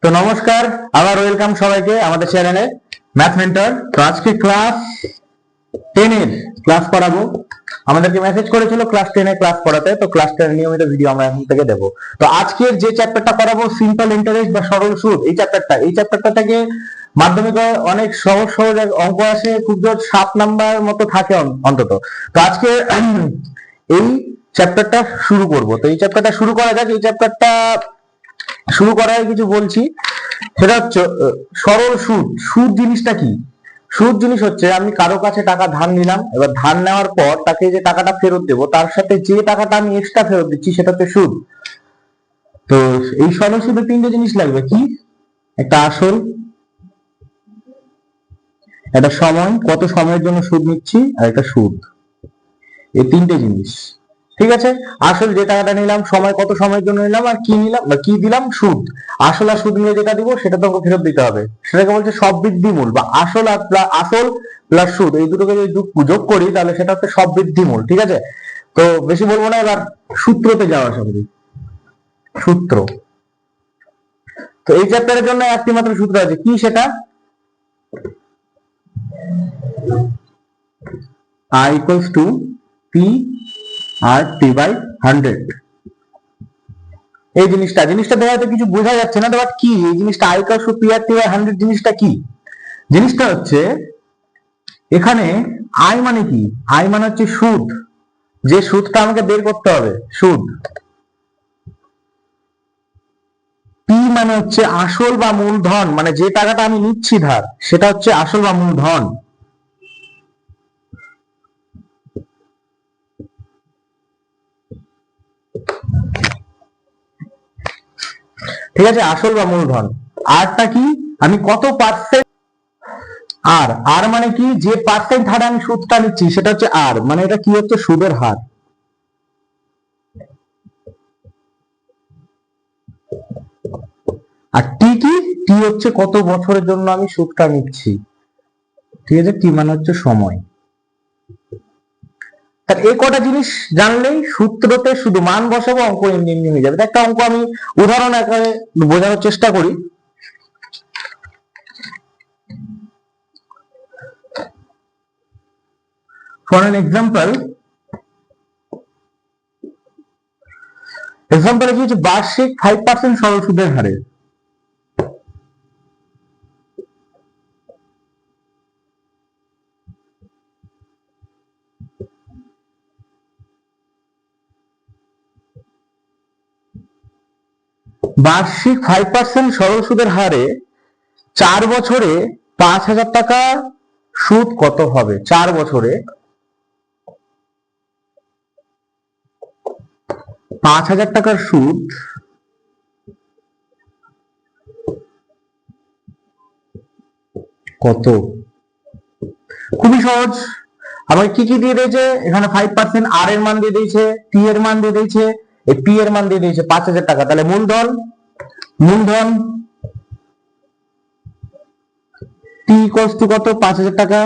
তো নমস্কার, আবার ওয়েলকাম সবাইকে আমাদের চ্যানেলে ম্যাথ মেন্টর। তো আজকে ক্লাস 10 এর ক্লাস করাবো। আমাদেরকে মেসেজ করেছিল ক্লাস 10 এর ক্লাস করাতে, তো ক্লাস 10 এর নিয়মিত ভিডিও আমরা এখন থেকে দেব। তো আজকের যে চ্যাপ্টারটা করাবো সিম্পল ইন্টারেস্ট বা সরল সুদ, এই চ্যাপ্টারটা থেকে মাধ্যমিকে অনেক সহজ সহজ অঙ্ক আসে, খুব জোর 7 নাম্বার মতো থাকে অন্তত। তো আজকে এই চ্যাপ্টারটা শুরু করব। তো এই চ্যাপ্টারটা শুরু করা যাক। এই চ্যাপ্টারটা শুরু করার কিছু বলছি, সেটা হচ্ছে সরল সুদ। সুদ জিনিসটা কি? সুদ জিনিস হচ্ছে আমি কারো কাছে টাকা ধার নিলাম, এবার ধার নেওয়ার পর তাকে যে টাকাটা ফেরত দেবো, তার সাথে যে টাকাটা আমি এক্সট্রা ফেরত দিচ্ছি সেটা হচ্ছে সুদ। তো এই সরল সুদে তিনটে জিনিস লাগবে। কি? একটা আসল, একটা সময়, কত সময়ের জন্য সুদ নিচ্ছি, আর একটা সুদ। এই তিনটে জিনিস, ঠিক আছে? আসল যে টাকাটা নিলাম, সময় কত সময়ের জন্য নিলাম, আর কি নিলাম বা কি দিলাম, সুদ। আসল আর সুদ নিয়ে যেটা দিব সেটা তো ফেরত দিতে হবে। সেটাকে বলছে সববৃদ্ধি মূল, বা আসল প্লাস সুদ, এই দুটোকে যদি যোগ করি তাহলে সেটা হচ্ছে সববৃদ্ধি মূল, ঠিক আছে? তো বেশি বলবো না, এবার সূত্রতে যাওয়া সবজি। সূত্র, তো এই চ্যাপ্টারের জন্য একটি মাত্র সূত্র আছে। কি সেটা? I equals to P r T by 100। এই জিনিসটা দেওয়াতে কিছু বোঝা যাচ্ছে না, বাট কি এই জিনিসটা I equals to P r T by 100 জিনিসটা কি? জিনিসটা হচ্ছে এখানে I মানে কি? I মানে হচ্ছে সুদ, যে সুদটা আমাকে বের করতে হবে, সুদ। P মানে হচ্ছে আসল বা মূলধন, মানে যে টাকাটা আমি নিচ্ছি ধার, সেটা হচ্ছে আসল বা মূলধন। ঠিক আছে, আসল বা মূলধন। আরটা কি? আমি কত পার্সেন্ট, আর আর মানে কি? যে পার্সেন্ট হারে আমি সুদটা নিচ্ছি সেটা হচ্ছে আর, মানে এটা কি হচ্ছে? সুদের হার। আর টি কি? টি হচ্ছে কত বছরের জন্য আমি সুদটা নিচ্ছি, ঠিক আছে? টি মানে হচ্ছে সময়। এই কটা জিনিস জানলেই সূত্রতে শুধু মান বসাবো, অঙ্ক এমনি এমনি হয়ে যাবে। একটা অঙ্ক আমি উদাহরণ আকারে বোঝানোর চেষ্টা করি। ফর অ্যান এক্সাম্পল কি হচ্ছে? বার্ষিক 5% সরল সুদের হারে বার্ষিক 5% সরল সুদের হারে 4 বছরে 5,000 টাকা সুদ কত হবে? 4 বছরে 5,000 টাকার সুদ কত? খুবই সহজ। আমাকে কি কি দিয়ে দিয়েছে এখানে? 5% আর এর মান দিয়ে দিয়েছে, টি এর মান দিয়ে দিয়েছে, এই পি এর মান দিয়ে দিয়েছে 5,000 টাকা। তাহলে মূলধন টি ইকুয়ালস টু কত? 5,000 টাকা।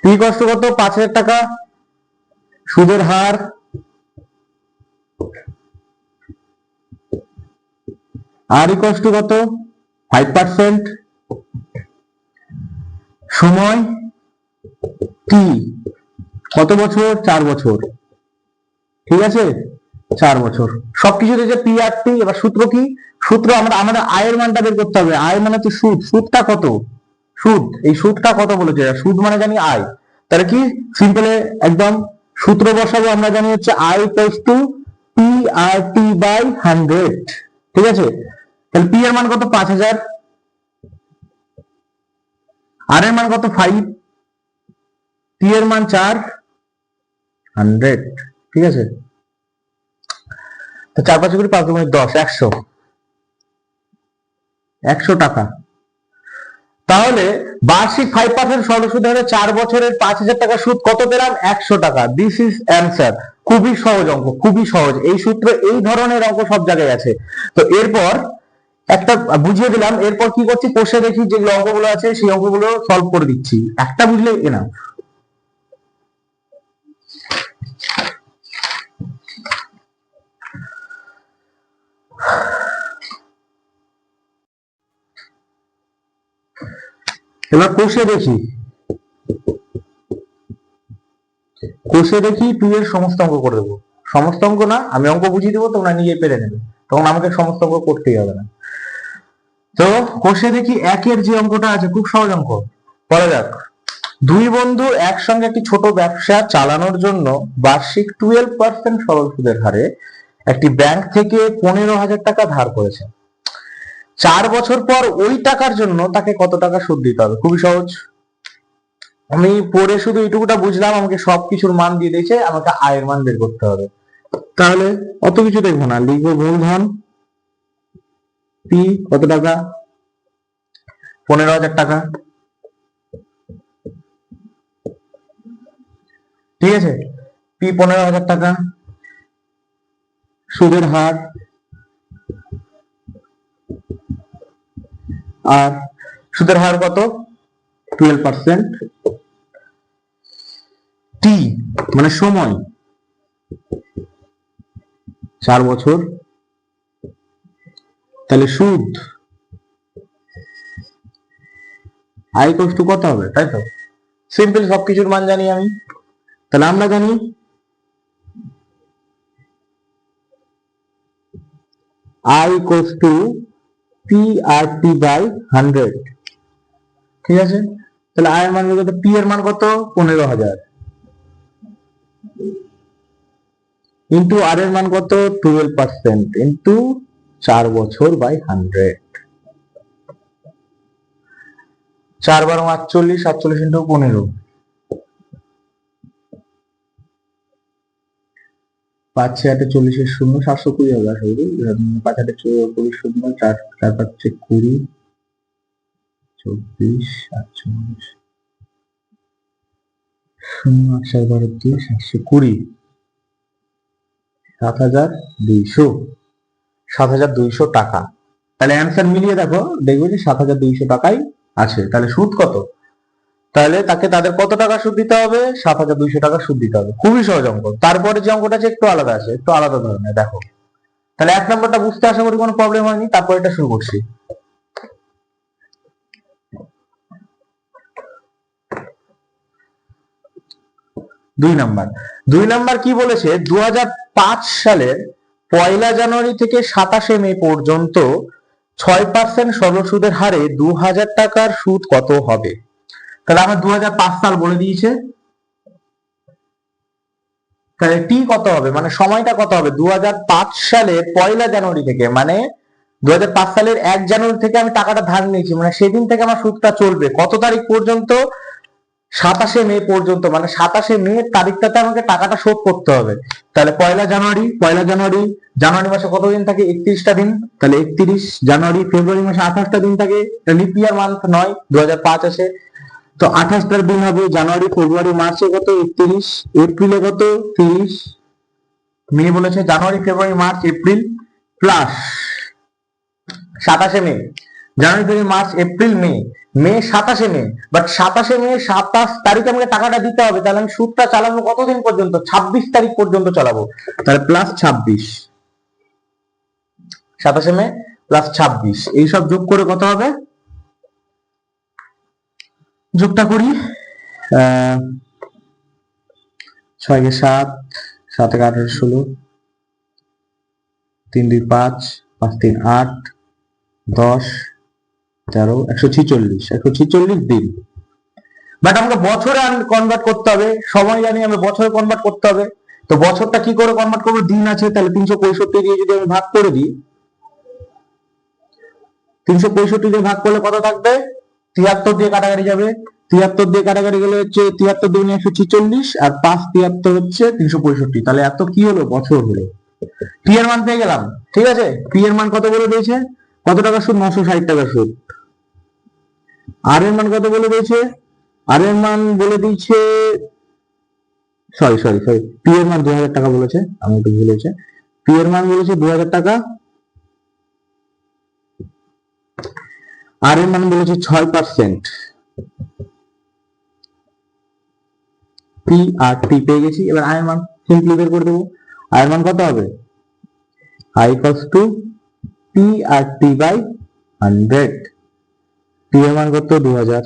টি ইকুয়ালস টু কত? 5,000 টাকা। সুদের হার আর ইকুয়ালস টু কত? 5%। সময় টি কত বছর? 4 বছর, ঠিক আছে? 4 বছর। সবকিছু দিয়েছে পি আর টি। এবার সূত্র কি? সূত্র আমাদের আয়ের মানটা বের করতে হবে। আয় মানে হচ্ছে সুদ। সুদটা কত? সুদ, এই সুদটা কত বলেছে? সুদ মানে জানি আয়। তাহলে কি? সিম্পলে একদম সূত্র বসাবো। আমরা জানি হচ্ছে i equals to p r t by 100, ঠিক আছে? তাহলে পি এর মান কত? 5,000। আর এর মান কত? 5। টি এর মান 4, 100, ঠিক আছে? তো 4 5 করে 5 2 10, 100 টাকা। তাহলে বার্ষিক 5% সরল সুদ হারে 4 বছরের 5,000 টাকা সুদ কত পেলাম? 100 টাকা। This is answer. খুবই সহজ অঙ্ক, খুবই সহজ। এই সূত্র, এই ধরনের অঙ্ক সব জায়গায় আছে। তো এরপর একটা বুঝিয়ে দিলাম, এরপর কি করছি? কষে দেখি যেগুলো অঙ্কগুলো আছে সেই অঙ্কগুলো সলভ করে দিচ্ছি। একটা বুঝলে এনা। এবার কোষে দেখি 2 এর সমস্ত অঙ্ক করে দেবো। সমস্ত অঙ্ক না, আমি অঙ্ক বুঝিয়ে দেবো, তোমরা নিজে পেরে নেবে, তখন আমাকে সমস্ত অঙ্ক করতেই হবে না। তো কোষে দেখি 1 এর যে অঙ্কটা আছে, খুব সহজ অঙ্ক, পড়া যাক। 2 বন্ধু একসঙ্গে একটি ছোট ব্যবসা চালানোর জন্য বার্ষিক 12% সরল সুদের হারে একটি ব্যাংক থেকে 15,000 টাকা ধার করেছে। 4 বছর পর ওই টাকার জন্য তাকে কত টাকা সুদ দিতে হবে? খুবই সহজ, আমি পড়ে শুধু এইটুকুটা বুঝলাম, আমাকে সবকিছুর মান দিয়ে দিয়েছে, আমাকে আয়ের মান বের করতে হবে। তাহলে অত কিছু দেখবো না, লিখবো মূলধন পি কত টাকা? 15,000 টাকা। ঠিক আছে, পি 15,000 টাকা, সুদের হার, আর সুদের হার কত? 12%। টি মানে সময়, 4 বছর, তাহলে সুদ আই কষ্ট কত হবে? তাই তো, সিম্পল, সবকিছুর মান জানি আমি। তাহলে আমরা জানি i equals to p r t by 100। ঠিক আছে, তাহলে আই এর মান কত? পি এর মান কত? 15,000 ইন্টু আর এর মান কত? 12% ইন্টু 4 বছর বাই 100। 4 বার 48, 48 ইন্টু 15, 5 6 8 40 এর শূন্য, 720 হবে আসলে। 5 8 40 শূন্য, 4 4 5 20, 24 48 শূন্য, 8 4 12 2, 720, 7,200, 7,200 টাকা। তাহলে অ্যান্সার মিলিয়ে দেখো, দেখবে যে 7,200 টাকাই আছে। তাহলে সুদ কত? তাহলে তাদের কত টাকা সুদ দিতে হবে? 7,200 টাকা সুদ দিতে হবে। খুবই সহজ অঙ্ক। তারপরে যে অঙ্কটা আছে একটু আলাদা আছে, একটু আলাদা ধরনের। দেখো, তাহলে 1 নম্বরটা বুঝতে আশা করি কোনো প্রবলেম হয়নি। তারপর এটা শুরু করছি। দুই নাম্বার কি বলেছে? 2005 সালের 1 জানুয়ারি থেকে 27 মে পর্যন্ত 6% সরল সুদের হারে 2,000 টাকার সুদ কত হবে? তাহলে আমার 2005 সাল বলে দিয়েছে, তাহলে টি কত হবে, মানে সময়টা কত হবে? 2005 সালের 1 জানুয়ারি থেকে, মানে 2005 সালের 1 জানুয়ারি থেকে আমি টাকাটা ধার নিয়েছি, মানে সেদিন থেকে আমার সুদটা চলবে কত তারিখ পর্যন্ত? 27 মে পর্যন্ত, মানে 27 মে তারিখটাতে আমাকে টাকাটা শোধ করতে হবে। তাহলে 1 জানুয়ারি, জানুয়ারি মাসে কত দিন থাকে? 31টা দিন। তাহলে 31 জানুয়ারি, ফেব্রুয়ারি মাসে 28টা দিন থাকে, লিপ ইয়ার মান্থ নয়, 2005 আছে, তো 28টার দিন হবে। জানুয়ারি, ফেব্রুয়ারি, মার্চে কত? 31, এপ্রিলে কত? 30, মে বলেছে, January, February, March, April, plus 27 May, January, February, March, April, May, 27 May, but 27 May 27 তারিখে আমাকে টাকাটা দিতে হবে। তাহলে আমি সুদটা চালাবো কতদিন পর্যন্ত? 26 তারিখ পর্যন্ত চালাবো। তাহলে প্লাস 26, 27 মে প্লাস 26, এইসব যোগ করে কত হবে? যোগটা করি, 6 কে 7, 7 কে 18 16, 3 2 5, 5 3 8, 10 13, 146 দিন। বাট আমাকে বছরে কনভার্ট করতে হবে, সময় জানি, আমি বছরে কনভার্ট করতে হবে। তো বছরটা কি করে কনভার্ট করবো? দিন আছে, তাহলে 365 দিয়ে যদি আমি ভাগ করে দিই, 365 দিয়ে ভাগ করলে কত থাকবে? 73 দিয়ে কাটাকাটি যাবে, 73 দিয়ে কাটাকাটি গেলে হচ্ছে 73 দুগুণে 146, আর 5 73 হচ্ছে 365। তাহলে এত কি হলো? বছর হলো। পি এর মান পেয়ে গেলাম। ঠিক আছে, পি এর মান কত বলে দিয়েছে? কত টাকা সুদ? 960 টাকা সুদ। আর এর মান কত বলে দিয়েছে? আর এর মান বলে দিয়েছে, সরি, পি এর মান 2,000 টাকা বলেছে, আমি একটু ভুল হয়েছে। পি এর মান বলেছে 2,000 টাকা, আর এর মান বলেছে 6%। পি আর টি পেয়ে গেছি। এবার আয়ের মান সিম্পলি বের করে দেবো। আয়ের মান কত হবে? I equals to p r t by 100। পি এর মান কত? 2,000,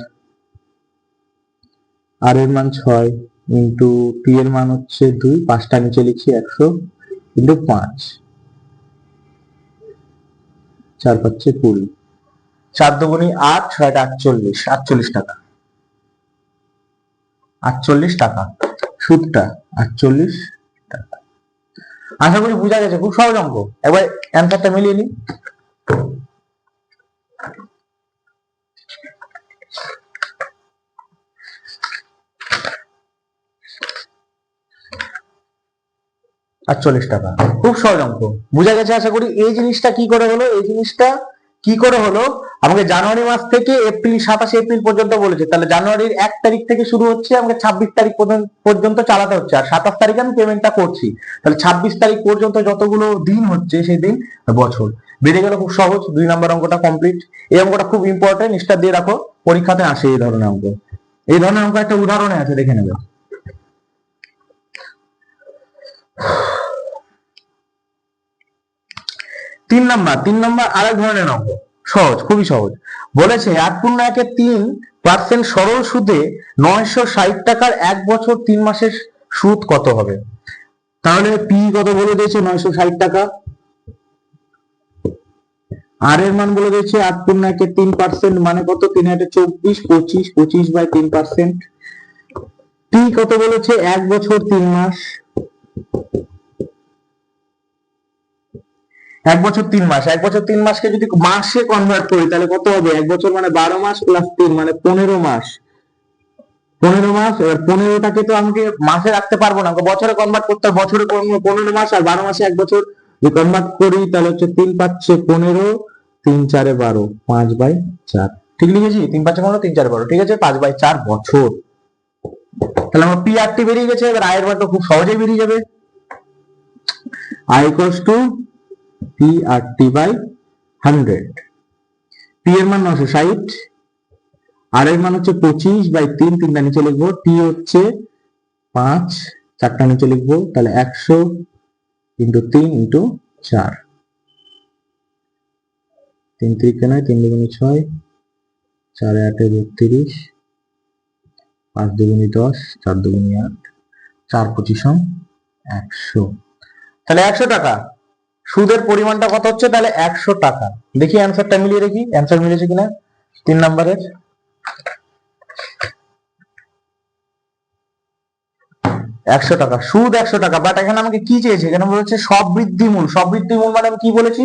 আর এর মান 6 ইন্টু টি এর মান হচ্ছে 2, 5টা নিচে লিখছি 100 ইন্টু 5, 4 পাচ্ছে 20, 4 দুগুনি 8, 6 48, 48 টাকা, 48 টাকা সুদটা 48 টাকা। আশা করি বোঝা গেছে, খুব সহজ অঙ্ক। একবার অ্যান্সারটা মিলিয়ে নিই। আটচল্লিশ টাকা, খুব সহজ অঙ্ক, বোঝা গেছে আশা করি। এই জিনিসটা কি করে হলো, এই জিনিসটা কি করে হলো, আমাকে জানুয়ারি মাস থেকে এপ্রিল 27 এপ্রিল পর্যন্ত বলেছে, তাহলে জানুয়ারির 1 তারিখ থেকে শুরু হচ্ছে, আমাকে 26 তারিখ পর্যন্ত চালাতে হচ্ছে, আর 27 তারিখে আমি পেমেন্টটা করছি, তাহলে 26 তারিখ পর্যন্ত যতগুলো দিন হচ্ছে সেই দিন বছর বেড়ে গেল। খুব সহজ, 2 নম্বর অঙ্কটা কমপ্লিট। এই অঙ্কটা খুব ইম্পর্টেন্ট, স্টার দিয়ে রাখো, পরীক্ষাতে আসে এই ধরনের অঙ্ক। এই ধরনের অঙ্ক একটা উদাহরণে আছে, দেখে নেবে। 3 নাম্বার আরেক ধরনের অঙ্ক, সহজ, খুবই সহজ। বলেছে 8.1-3% সরল সুদে 960 টাকার 1 বছর 3 মাসের সুদ কত হবে? তাহলে পি কত বলে দিয়েছে, 960 টাকা। আর এর মান বলে দিয়েছে 8.1-3% মানে কত, 3 × 24, 25, 25/3%। পি কত বলেছে, 1 বছর 3 মাস, 1 বছর 3 মাস, 1 বছর 3 মাসকে যদি মাসে কনভার্ট করি তাহলে কত হবে, 1 বছর মানে 12 মাস প্লাস 3 মানে 15 মাস, 15 মাস। এবার 15টাকে তো আমাকে মাসে রাখতে পারবো না, আমাকে বছরে কনভার্ট করতে হবে, বছরে 15 মাস আর 12 মাসে 1 বছর যদি কনভার্ট করি তাহলে হচ্ছে 3 পাচ্ছে 15, 3 4 12, 5/4, ঠিক লিখেছি, 3 পাচ্ছে 15, 3 4 12, ঠিক আছে, 5/4 বছর। তাহলে আমার পি আর টি বেরিয়ে গেছে। এবার আয়ের মানটা খুব সহজেই বেরিয়ে যাবে, i equals to p r t by 100। পি এর মান 960, আর এর মান হচ্ছে 25/3, 3টা নিচে লিখবো, টি হচ্ছে 5, 4টা নিচে লিখবো, তাহলে 100 ইন্টু 3 ইন্টু 4, 3 3 নয়, 3 দুগুণে 6, 4 8 32, 5 দুগুণে 10, 4 দুগুণে 8, 4 25 100। তাহলে 100 টাকা সুদের পরিমাণটা কত হচ্ছে, তাহলে 100 টাকা। দেখি অ্যান্সারটা মিলিয়ে দেখি, অ্যান্সার মিলেছে কিনা 3 নম্বরের। 100 টাকা সুদ, 100 টাকা। বাট এখানে আমাকে কি চেয়েছে, এখানে বলেছে সববৃদ্ধি মূল। সববৃদ্ধি মূল মানে আমি কি বলেছি,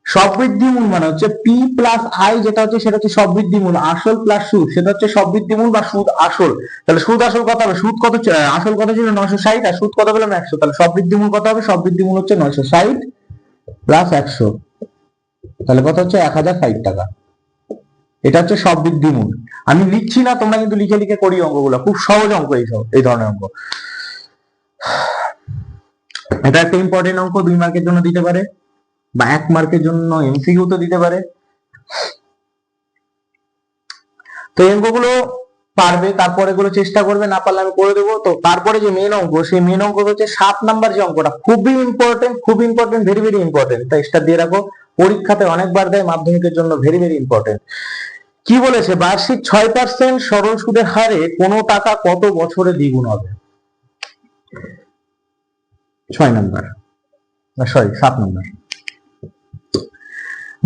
সববৃদ্ধি মূল মানে হচ্ছে পি প্লাস আই, যেটা হচ্ছে সেটা হচ্ছে সববৃদ্ধি মূল, আসল প্লাস সুদ, সেটা হচ্ছে সববৃদ্ধি মূল বা সুদ আসল। তাহলে সুদ আসল কত হবে, সুদ কত, আসল কত ছিল 960 আর সুদ কত পেলাম 100, তাহলে সববৃদ্ধি মূল কত হবে, সববৃদ্ধি মূল হচ্ছে 960 প্লাস 100, তাহলে কত হচ্ছে 1060 টাকা। এটা হচ্ছে সববৃদ্ধি মূল। আমি লিখছি না, তোমরা কিন্তু লিখে লিখে করি অঙ্কগুলো, খুব সহজ অঙ্ক এই ধরনের অঙ্ক। এটা একটা ইম্পর্টেন্ট অঙ্ক, 2 মার্কের জন্য দিতে পারে বা 1 মার্কের জন্য এমসিকিউ তো দিতে পারে। তো এই অঙ্কগুলো পারবে, তারপরে এগুলো চেষ্টা করবে, না পারলে আমি করে দেবো। তো তারপরে যে মেন অঙ্ক, সেই মেন অঙ্ক হচ্ছে 7 নাম্বার যে অঙ্কটা, খুবই ইম্পর্টেন্ট, ভেরি ভেরি ইম্পর্টেন্ট। তাই স্টার দিয়ে রাখো, পরীক্ষাতে অনেকবার দেয়, মাধ্যমিকের জন্য ভেরি ভেরি ইম্পর্টেন্ট। কি বলেছে, বার্ষিক 6% সরল সুদের হারে কোনো টাকা কত বছরে দ্বিগুণ হবে? 6 নাম্বার, সরি 7 নাম্বার।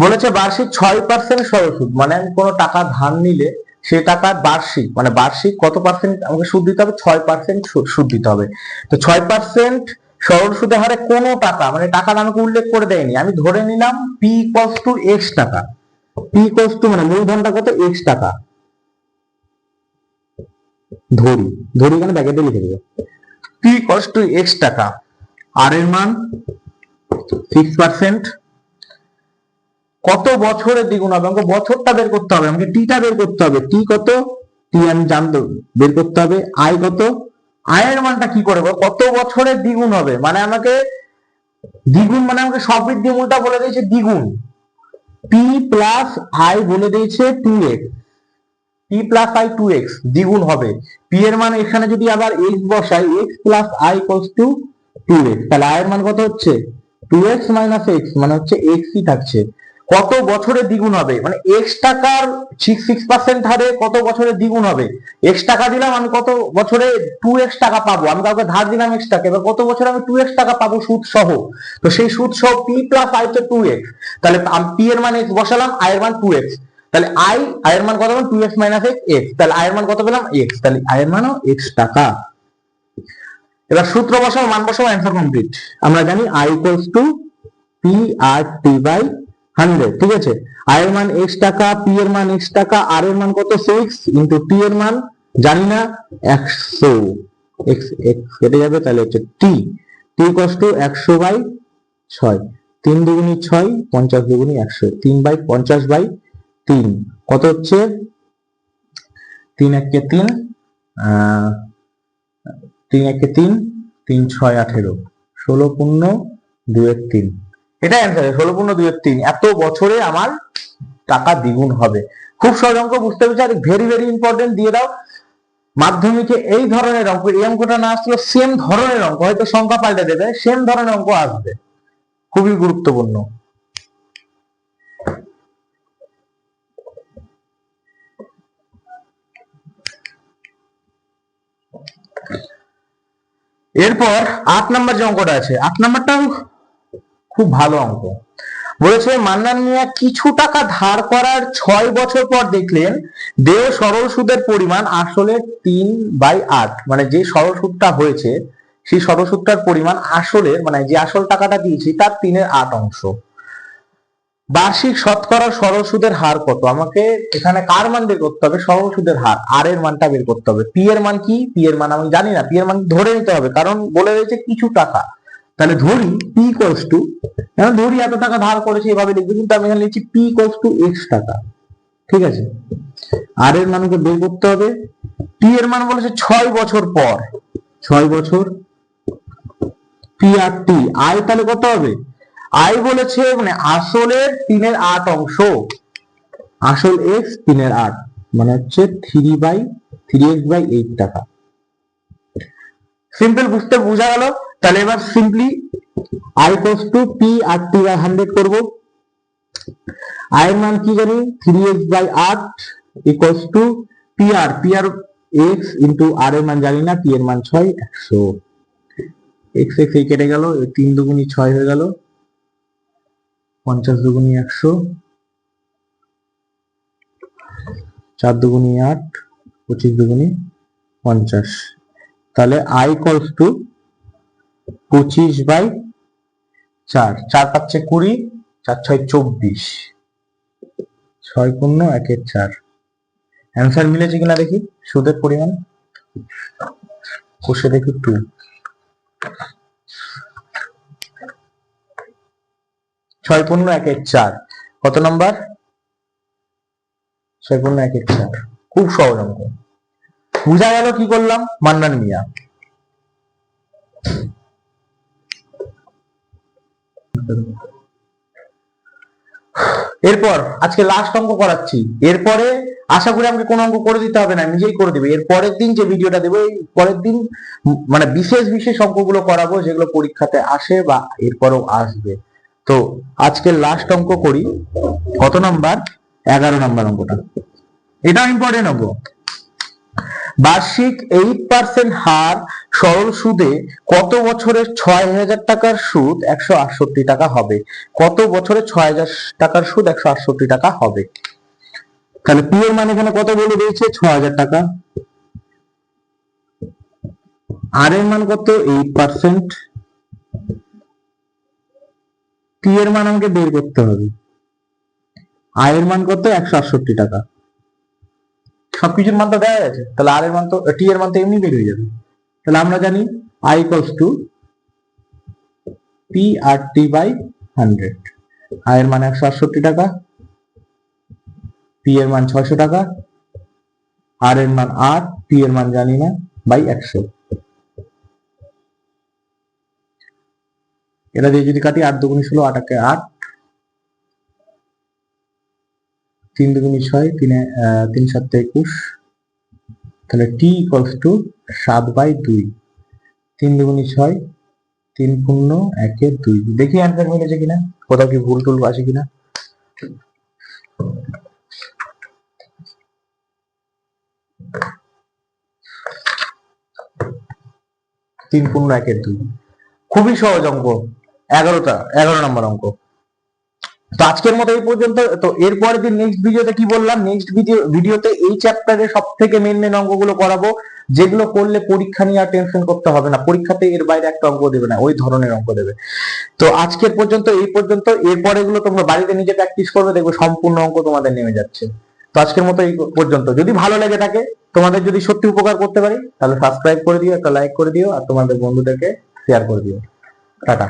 বলেছে বার্ষিক 6% সরল সুদ মানে আমি কোনো টাকা ধার নিলে সে টাকার বার্ষিক মানে বার্ষিক কত পার্সেন্ট আমাকে সুদ দিতে হবে, 6% সুদ দিতে হবে। তো 6% সরল সুদের হারে কোনো টাকা মানে টাকাটা আমাকে উল্লেখ করে দেয়নি, আমি ধরে নিলাম পি ইকুয়ালস টু এক্স টাকা। পি ইকুয়ালস টু মানে মূলধনটা কত, এক্স টাকা ধরি, এখানে ব্র্যাকেটে লিখে দেবো, পি ইকুয়ালস টু এক্স টাকা। আর এর মান 6%, কত বছরে দ্বিগুণ হবে, আমাকে বছরটা বের করতে হবে, আমাকে টিটা বের করতে হবে, টি কত, টি আমি জানতো, বের করতে হবে। আই কত, আয়ের মানটা কি করে, কত বছরে দ্বিগুণ হবে, মানে আমাকে দ্বিগুণ মানে আমাকে সববৃদ্ধি মূলটা বলে দিয়েছে দ্বিগুণ, পি প্লাস আই বলে দিয়েছে 2x, P plus I 2x দ্বিগুণ হবে। পি এর মান এখানে যদি আবার x বসাই, x plus I equals two 2x, তাহলে আয়ের মান কত হচ্ছে 2x মাইনাস x মানে হচ্ছে x ই থাকছে। কত বছরে দ্বিগুণ হবে, মানে এক্স টাকার 6% হারে কত বছরে দ্বিগুণ হবে। এক্স টাকা দিলাম, আমি কত বছরে 2x টাকা পাবো। আমি কাউকে ধার দিলাম এক্স টাকা, এবার কত বছরে আমি 2x টাকা পাবো সুদ সহ। তো সেই সুদ সহ p প্লাস i তো 2x, তাহলে p এর মান x বসালাম, i এর মান 2x, তাহলে i এর মান কত পেলাম 2x - x, তাহলে i এর মান কত পেলাম x, তাহলে i এর মানও x টাকা। এবার সূত্র বসাও, মান বসাও, অ্যান্সার কমপ্লিট। আমরা জানি i p r t by 100, ঠিক আছে। i এর মান x টাকা, p এর মান x টাকা, r এর মান কত 6 ইনটু t এর মান জানি না 100, x x কেটে যাবে, তাহলে হচ্ছে t 100 বাই 6, 3 দুগুনি 6, 50 দুগুনি 100, 3 বাই 50 বাই 3 কত হচ্ছে 3 একে 3, 3 একে 3, 3 6 18, 16 পূর্ণ 2 এর 3, এটা অ্যান্সার। 16 পূর্ণ 2 এর 3, এত বছরে আমার টাকা দ্বিগুণ হবে। খুব সহজ অঙ্ক, বুঝতে পেরেছি। আর ভেরি ভেরি ইম্পর্টেন্ট, দিয়ে দাও মাধ্যমিকে এই ধরনের অঙ্ক, এই অঙ্কটা না আসলে সেম ধরনের অঙ্ক, হয়তো সংখ্যা পাল্টে দেবে, সেম ধরনের অঙ্ক আসবে, খুবই গুরুত্বপূর্ণ। এরপর 8 নম্বর যে অঙ্কটা আছে, 8 নম্বরটাও খুব ভালো অঙ্ক। বলেছে মান্নান মিয়া কিছু টাকা ধার করার 6 বছর পর দেখলেন দেয় সরল সুদের পরিমাণ আসলে 3/8, মানে যে সরল সুদটা হয়েছে সেই সরল সুদটার পরিমাণ আসলে, মানে যে আসল টাকাটা দিয়েছি তার 3/8 অংশ। বার্ষিক শতকরা সরল সুদের হার কত? আমাকে এখানে কার মান বের করতে হবে? সরল সুদের হার, আর এর মানটা বের করতে হবে। পি এর মান কি? পি এর মান আমি জানি না, পি এর মান ধরে নিতে হবে, কারণ বলে রয়েছে কিছু টাকা। তাহলে ধরি পি ইকুয়ালস টু, ধরি এত টাকা ধার করেছে, এভাবে লিখবো, কিন্তু আমি এখানে লিখছি পি ইকুয়ালস টু এক্স টাকা, ঠিক আছে। আর এর মানকে বের করতে হবে। পি এর মান বলেছে 6 বছর পর, 6 বছর, পি আর টি, আই তাহলে কত হবে? আই বলেছে মানে আসলের 3/8 অংশ, আসল এক্স 3/8, মানে হচ্ছে 3/3x/8 টাকা। সিম্পল, বোঝা গেল। তাহলে এবার simply i equals to p r t by 100 করব। i এর মান কি জানি 3x/8 ইকুয়ালস টু p আর x ইনটু r এর মান জানি না, p এর মান 6, 100, x x এই কেটে গেল, 3 দুগুনি 6 হয়ে গেল, 50 দুগুনি 100, 4 দুগুনি 8, 25 দুগুনি 50, তাহলে i ইকুয়ালস টু 25/4, 4 পাচ্ছে 20, 4 6 24, 6 পূর্ণ 1 এর 4। অ্যান্সার মিলেছে কিনা দেখি, সুদের পরিমাণ কষে দেখি 2, 6 পূর্ণ 1 এর 4 কত নাম্বার? 6 পূর্ণ 1 এর 4, খুব সহজ অঙ্ক। বুঝা গেল কি করলাম? মান্নান মিয়া। এরপর আজকে লাস্ট অঙ্ক করাচ্ছি, এরপরে আশা করি আমাকে কোন অঙ্ক করে দিতে হবে না, নিজেই করে দিবে। এর পরের দিন যে ভিডিওটা দেবো, এই পরের দিন মানে বিশেষ বিশেষ অঙ্কগুলো করাবো, যেগুলো পরীক্ষাতে আসে বা এরপরেও আসবে। তো আজকে লাস্ট অঙ্ক করি, কত নাম্বার? 11 নাম্বার অঙ্কটা, এটা ইম্পর্টেন্ট অঙ্ক। বার্ষিক 8% হার সরল সুদে কত বছরে 6000 টাকার সুদ 168 টাকা হবে? কত বছরে 6000 টাকার সুদ 168 টাকা হবে? তাহলে পি এর মান এখানে কত বলে দিয়েছে? 6000 টাকা। আর এর মান কত? 8%। টি এর মান আমাকে বের করতে হবে। আই এর মান কত? 168 টাকা। সবকিছুর মান তো দেওয়া আছে, তাহলে আর এর মান তো, টি এর মান তো এমনি বের হয়ে যাবে। তাহলে আমরা জানি i equals to p r t by 100, i এর মান 168 টাকা, p এর মান 600 টাকা, r এর মান 8, t এর মান জানি না, বাই 100। এটা দিয়ে যদি কাটি 8 দুগুনি 16, 8 একে 8, 3 দুগুনি 6, 3 7 21, তাহলে t ইকুয়ালস টু 7/2, 3 দুগুনি 6, 3 পূর্ণ 1 এর 2। দেখি অ্যান্সার মিলেছে কিনা, কোথাও কি ভুল টুল আছে কিনা। তিন পূর্ণ একের দুই, খুবই সহজ অঙ্ক, 11 নম্বর অঙ্ক। তো আজকের মতো এই পর্যন্ত। তো এরপরের দিন নেক্সট ভিডিওতে কি বললাম, নেক্সট ভিডিওতে এই চ্যাপ্টারের সব থেকে মেন অঙ্কগুলো করাবো, যেগুলো করলে পরীক্ষা নিয়ে আর টেনশন করতে হবে না, পরীক্ষাতে এর বাইরে একটা অঙ্ক দেবে না, ওই ধরনের অঙ্ক দেবে। তো আজকের পর্যন্ত এই পর্যন্ত, এরপরে এগুলো তোমরা বাড়িতে নিজে প্র্যাকটিস করবে, দেখবে সম্পূর্ণ অঙ্ক তোমাদের নেমে যাচ্ছে। তো আজকের মতো এই পর্যন্ত। যদি ভালো লেগে থাকে, তোমাদের যদি সত্যি উপকার করতে পারি, তাহলে সাবস্ক্রাইব করে দিও, একটা লাইক করে দিও, আর তোমাদের বন্ধুদেরকে শেয়ার করে দিও। টাটা।